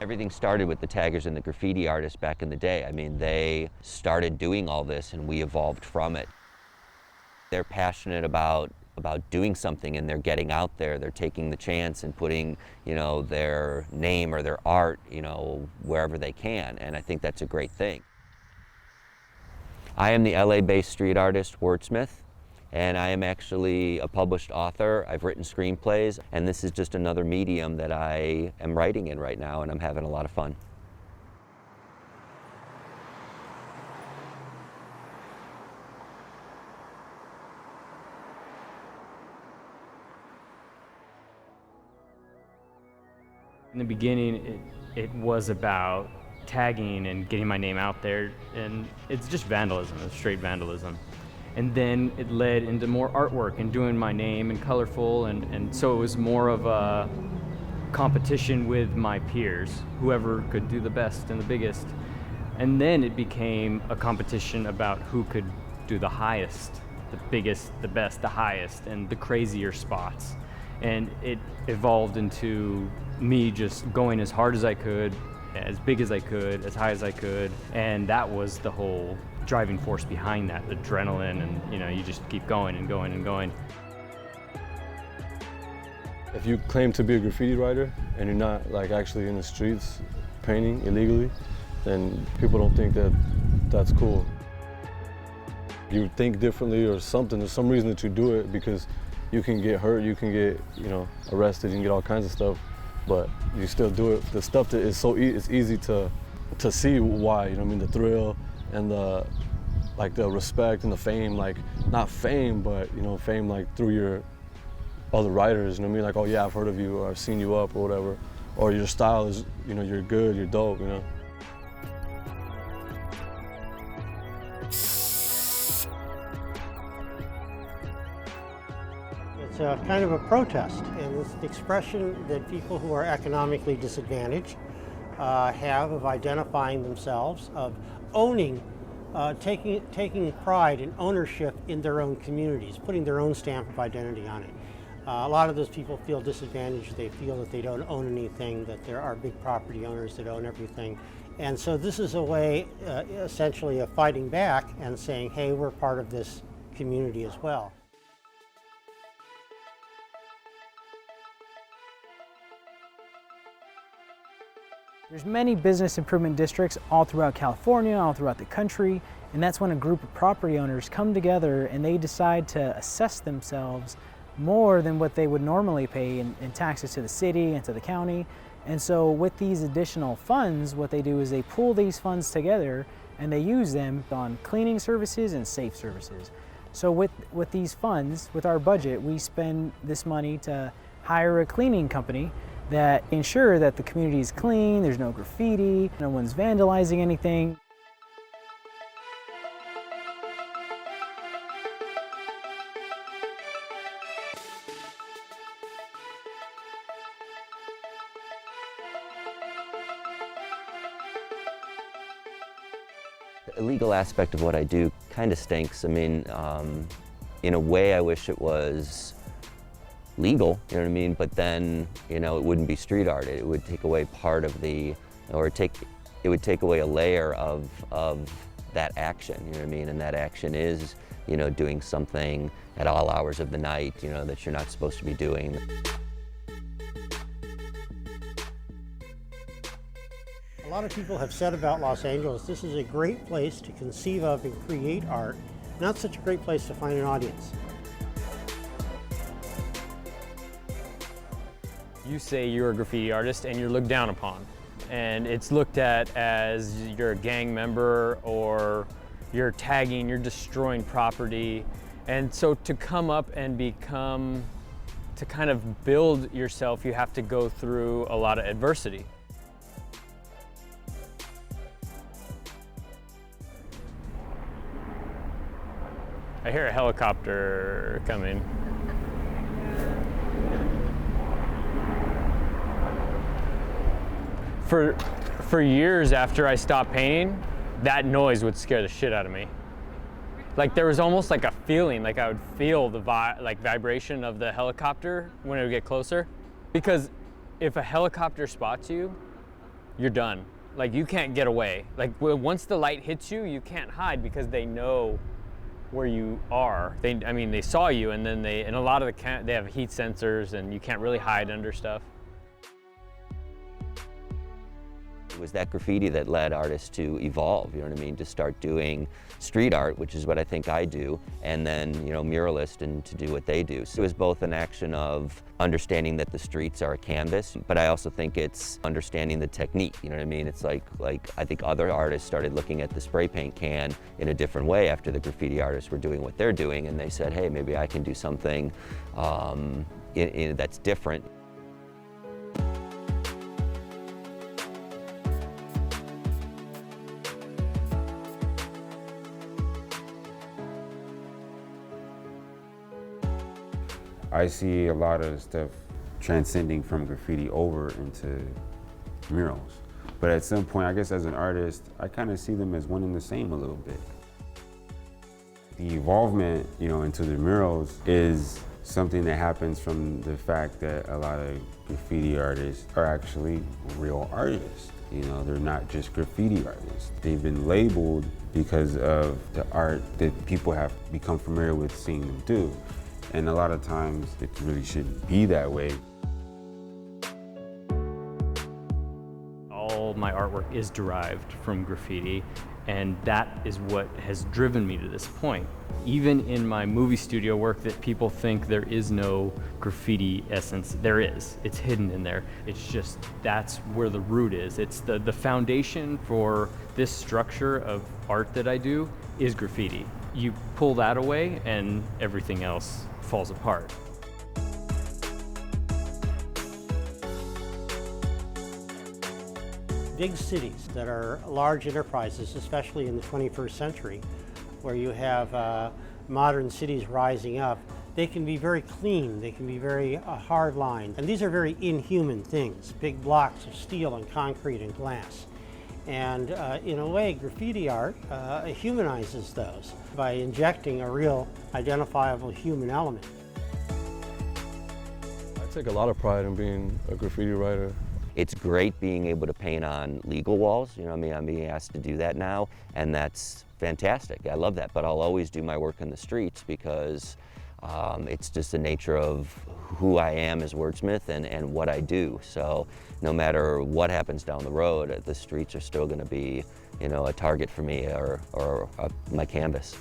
Everything started with the taggers and the graffiti artists back in the day. I mean, they started doing all this and we evolved from it. They're passionate about doing something, and they're getting out there. They're taking the chance and putting, their name or their art, wherever they can. And I think that's a great thing. I am the LA-based street artist, wordsmith, and I am actually a published author. I've written screenplays, and this is just another medium that I am writing in right now, and I'm having a lot of fun. In the beginning, it was about tagging and getting my name out there, and it's just vandalism, it's straight vandalism. And then it led into more artwork and doing my name and colorful, and so it was more of a competition with my peers, whoever could do the best and the biggest. And then it became a competition about who could do the highest, the biggest, the best, the highest, and the crazier spots. And it evolved into me just going as hard as I could, as big as I could, as high as I could, and that was the whole driving force behind that, adrenaline, and you just keep going and going and going. If you claim to be a graffiti writer and you're not actually in the streets painting illegally, then people don't think that that's cool. You think differently or something. There's some reason that you do it, because you can get hurt, you can get arrested, you can get all kinds of stuff, but you still do it. The stuff that is it's easy to see why. The thrill and the respect and the fame, not fame, but fame through your other writers. Oh yeah, I've heard of you, or I've seen you up, or whatever, or your style is you're good, you're dope. It's a kind of a protest, and it's the expression that people who are economically disadvantaged have of identifying themselves, of owning, taking pride and ownership in their own communities, putting their own stamp of identity on it. A lot of those people feel disadvantaged. They feel that they don't own anything, that there are big property owners that own everything. And so this is a way, essentially, of fighting back and saying, hey, we're part of this community as well. There's many business improvement districts all throughout California, all throughout the country, and that's when a group of property owners come together and they decide to assess themselves more than what they would normally pay in taxes to the city and to the county. And so with these additional funds, what they do is they pool these funds together and they use them on cleaning services and safe services. So with these funds, with our budget, we spend this money to hire a cleaning company that ensure that the community is clean, there's no graffiti, no one's vandalizing anything. The illegal aspect of what I do kind of stinks. I mean, in a way I wish it was legal, you know what I mean? But then, it wouldn't be street art. It would take away part of the, it would take away a layer of that action, you know what I mean? And that action is, doing something at all hours of the night, that you're not supposed to be doing. A lot of people have said about Los Angeles, this is a great place to conceive of and create art, not such a great place to find an audience. You say you're a graffiti artist and you're looked down upon, and it's looked at as you're a gang member, or you're tagging, you're destroying property. And so to come up and to kind of build yourself, you have to go through a lot of adversity. I hear a helicopter coming. For years after I stopped painting, that noise would scare the shit out of me. There was almost like a feeling, I would feel the vibration of the helicopter when it would get closer. Because if a helicopter spots you, you're done. Like, you can't get away. Like, once the light hits you, you can't hide because they know where you are. I mean, they saw you, and then and a lot of they have heat sensors, and you can't really hide under stuff. It was that graffiti that led artists to evolve, you know what I mean, to start doing street art, which is what I think I do, and then, you know, muralists and to do what they do. So it was both an action of understanding that the streets are a canvas, but I also think it's understanding the technique, you know what I mean? It's like I think other artists started looking at the spray paint can in a different way after the graffiti artists were doing what they're doing, and they said, hey, maybe I can do something that's different. I see a lot of stuff transcending from graffiti over into murals. But at some point, I guess as an artist, I kind of see them as one and the same a little bit. The involvement, you know, into the murals is something that happens from the fact that a lot of graffiti artists are actually real artists. You know, they're not just graffiti artists. They've been labeled because of the art that people have become familiar with seeing them do. And a lot of times, it really shouldn't be that way. All my artwork is derived from graffiti, and that is what has driven me to this point. Even in my movie studio work that people think there is no graffiti essence, there is. It's hidden in there. It's just, that's where the root is. It's the foundation for this structure of art that I do is graffiti. You pull that away and everything else falls apart. Big cities that are large enterprises, especially in the 21st century, where you have modern cities rising up, they can be very clean, they can be very hard lined. And these are very inhuman things, big blocks of steel and concrete and glass. And in a way, graffiti art humanizes those by injecting a real identifiable human element. I take a lot of pride in being a graffiti writer. It's great being able to paint on legal walls, you know what I mean? I'm being asked to do that now, and that's fantastic. I love that, but I'll always do my work in the streets because it's just the nature of who I am as wordsmith and what I do. So no matter what happens down the road, the streets are still going to be, you know, a target for me or my canvas.